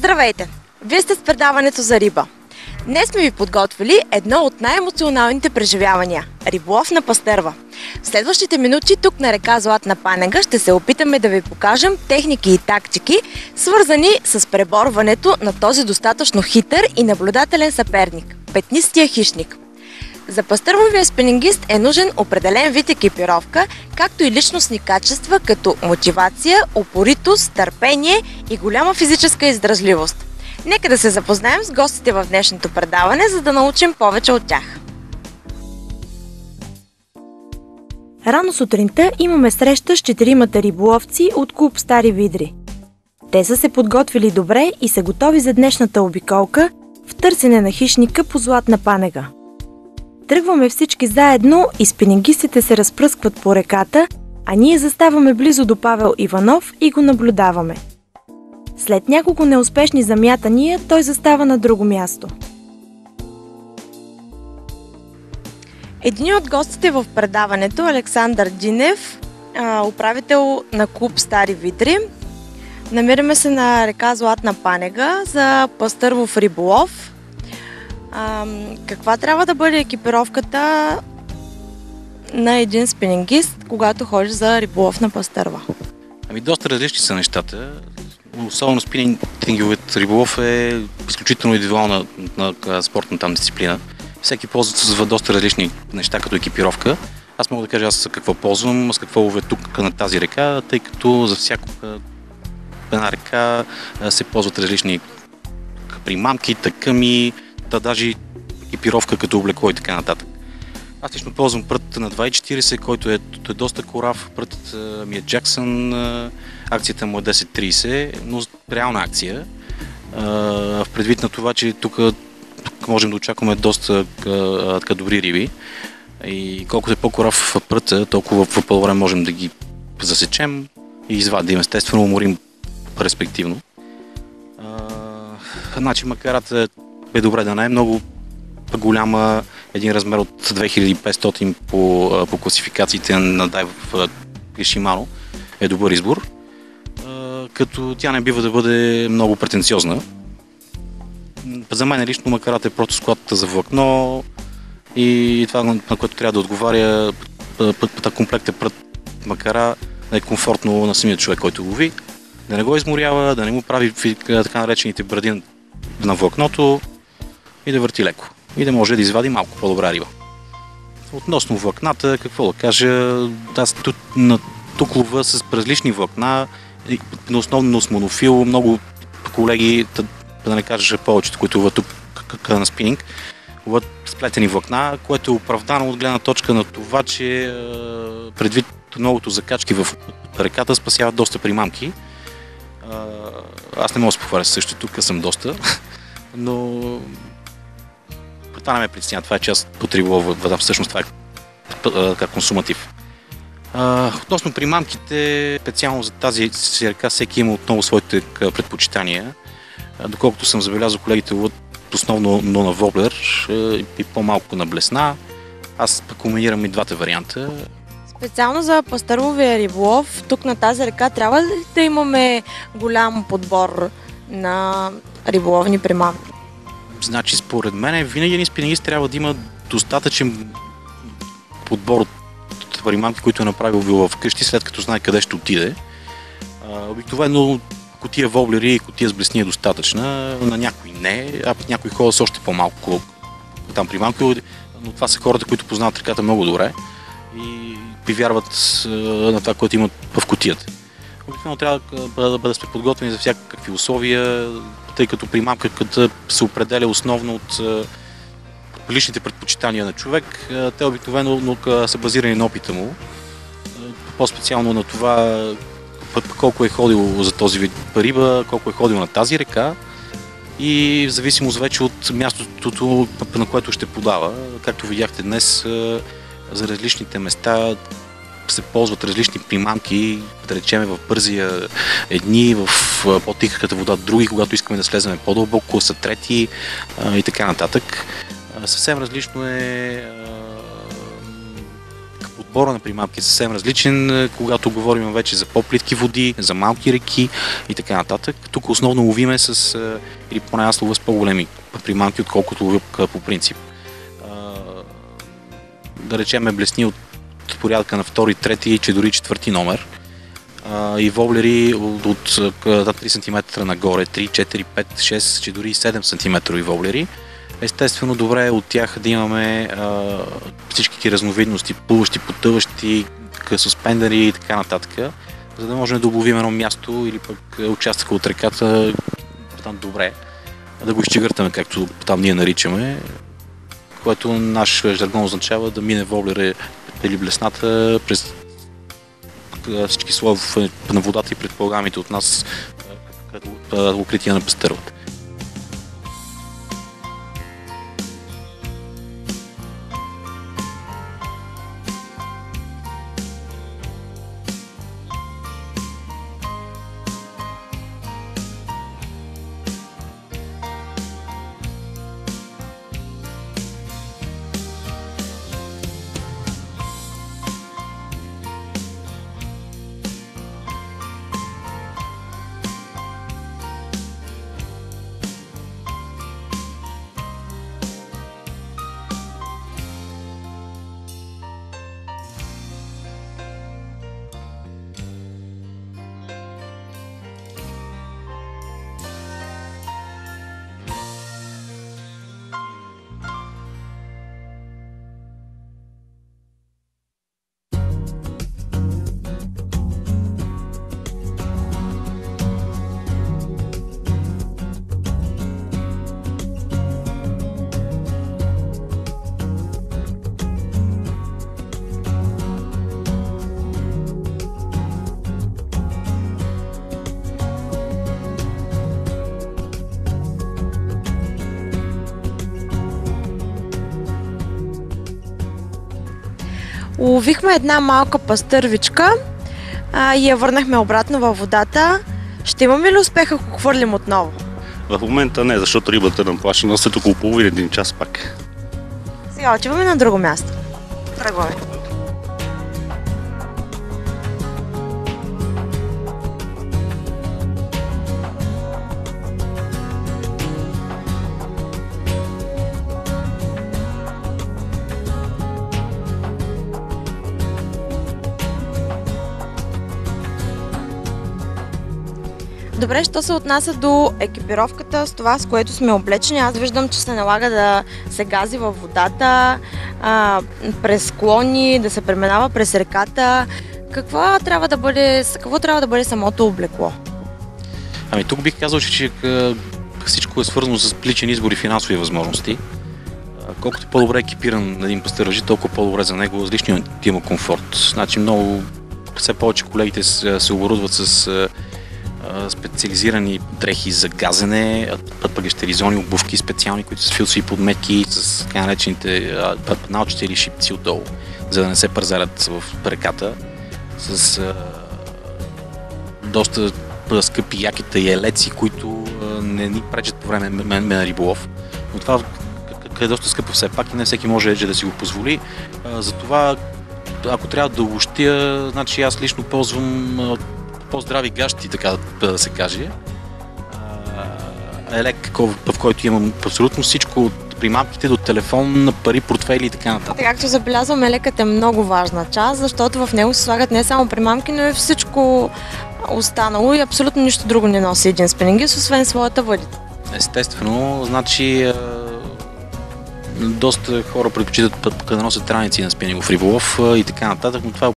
Здравейте! Вие сте с предаването за риба. Днес сме ви подготвили едно от най-емоционалните преживявания – риболов на пастърва. В следващите минути тук на река Златна Панега ще се опитаме да ви покажем техники и тактики, свързани с преборването на този достатъчно хитър и наблюдателен съперник – петнистия хищник. За пастървовия спенингист е нужен определен вид екипировка, както и личностни качества като мотивация, упоритост, търпение и голяма физическа издръжливост. Нека да се запознаем с гостите в днешното предаване, за да научим повече от тях. Рано сутринта имаме среща с 4 риболовци от клуб Стари Видри. Те са се подготвили добре и са готови за днешната обиколка в търсене на хищника по Златна Панега. Тръгваме всички заедно и спенингистите се разпръскват по реката, а ние заставаме близо до Павел Иванов и го наблюдаваме. След няколко неуспешни замятания, той застава на друго място. Един от гостите в предаването, Александър Динев, управител на клуб Стари Видри. Намираме се на река Златна Панега за пастървов риболов. Каква трябва да бъде екипировката на един спенингист, когато ходи за риболов на пастърва? Доста различни са нещата. Особено спининговият риболов е изключително индивидуална на спортна там дисциплина. Всеки ползва доста различни неща като екипировка. Аз мога да кажа аз какво ползвам, с какво ловя тук на тази река, тъй като за всяка една река се ползват различни примамки, тъкъми, даже екипировка като облекло и така нататък. Аз лично ползвам прът на 2,40, който е доста корав. Прът ми е Джаксън, акцията му е 10,30, но реална акция. В предвид на това, че тук можем да очакваме доста добри риби. И колкото е по-корав пръта, толкова в по-време можем да ги засечем и извадим, естествено уморим респективно. Значи макарата е добре да не е много голяма, един размер от 2500 по класификациите на дайв Шимано е добър избор, като тя не бива да бъде много претенциозна. За мен лично макарата е просто складата за влакно и това, на което трябва да отговаря комплектът прът макара да е комфортно на самия човек, който лови, да не го изморява, да не му прави така наречените бради на влакното и да върти леко. И да може да извади малко по-добра риба. Относно влакната, какво да кажа, аз тук лова с различни влакна, основно с монофил, много колеги, да не кажа повечето, които ловят тук на спининг, ловят сплетени влакна, което е оправдано от гледна точка на това, че предвид многото закачки в реката спасяват доста примамки. Аз не мога да се похваля също, тук съм доста, но това не ме притеснява, това е част от риболова вода, всъщност това е консуматив. Относно примамките, специално за тази река, всеки има отново своите предпочитания. Доколкото съм забелязал, колегите ловят основно на воблер и по-малко на блесна. Аз комбинирам и двата варианта. Специално за пастървовия риболов, тук на тази река трябва ли да имаме голям подбор на риболовни примамки? Значи, според мен, винаги един спенингист трябва да има достатъчен подбор от примамки, които е направил вкъщи, след като знае къде ще отиде. Обикновено кутия воблери и кутия с блесни е достатъчна, на някой не, а пък някои хора са още по-малко там примамки, но това са хората, които познават реката много добре и вярват на това, което имат в кутията. Обикновено трябва да сме подготвени за всякакви условия, тъй като примамката се определя основно от личните предпочитания на човек. Те обикновено са базирани на опита му, по-специално на това колко е ходил за този вид риба, колко е ходил на тази река и в зависимост вече от мястото, на което ще подава. Както видяхте днес, за различните места се ползват различни примамки, да речеме в бързия едни, в по-тихата вода други, когато искаме да слеземе по-дълбоко, са трети и така нататък. Съвсем различно е подбора на примамки е съвсем различен, когато говорим вече за по-плитки води, за малки реки и така нататък. Тук основно ловиме с, или поне аз лова с по-големи примамки, отколкото ловя по принцип. Да речем блесни от порядка на втори, трети, че дори четвърти номер. И воблери от 3 см нагоре, 3, 4, 5, 6, че дори 7 см воблери. Естествено, добре е от тях да имаме всички разновидности, плуващи, потъващи, суспендери и така нататък, за да можем да обловим едно място или пък участъка от реката там добре, да го изчегъртаме, както там ние наричаме, което наш жаргон означава да мине воблера или блесната през всички слоеве на водата и предполагамите от нас укрития на пастървата. Уловихме една малка пастървичка и я върнахме обратно във водата. Ще имаме ли успех, ако хвърлим отново? В момента не, защото рибата нам плаща на след около половин един час пак. Сега отиваме на друго място. Тръгваме. Добре, що се отнася до екипировката, с това, с което сме облечени, аз виждам, че се налага да се гази във водата, през склони, да се преминава през реката. Какво трябва да бъде самото облекло? Ами тук бих казал, че всичко е свързано с личен избор и финансови възможности. Колкото по-добре екипиран един пастърважи, толкова по-добре за него, с личния има комфорт. Значи много, все повече колегите се оборудват с специализирани дрехи за газене, пъгъщеризони, обувки специални, които са филцови подметки с така наречените налчета или шипци отдолу, за да не се пързарят в реката, с доста скъпи якета и елеци, които не ни пречат по време на риболов. Но това е доста скъпо все пак и не всеки може да си го позволи. Затова, ако трябва да обобщя, значи аз лично ползвам по-здрави гащи, така да се каже. Елек, в който имам абсолютно всичко, от примамките до телефон, пари, портфейли и така нататък. Както забелязвам, елекът е много важна част, защото в него се слагат не само примамки, но и всичко останало и абсолютно нищо друго не носи един спенингист, освен своята въдица. Естествено, значи доста хора предпочитат да носят раници на спенингов риболов и така нататък, но това е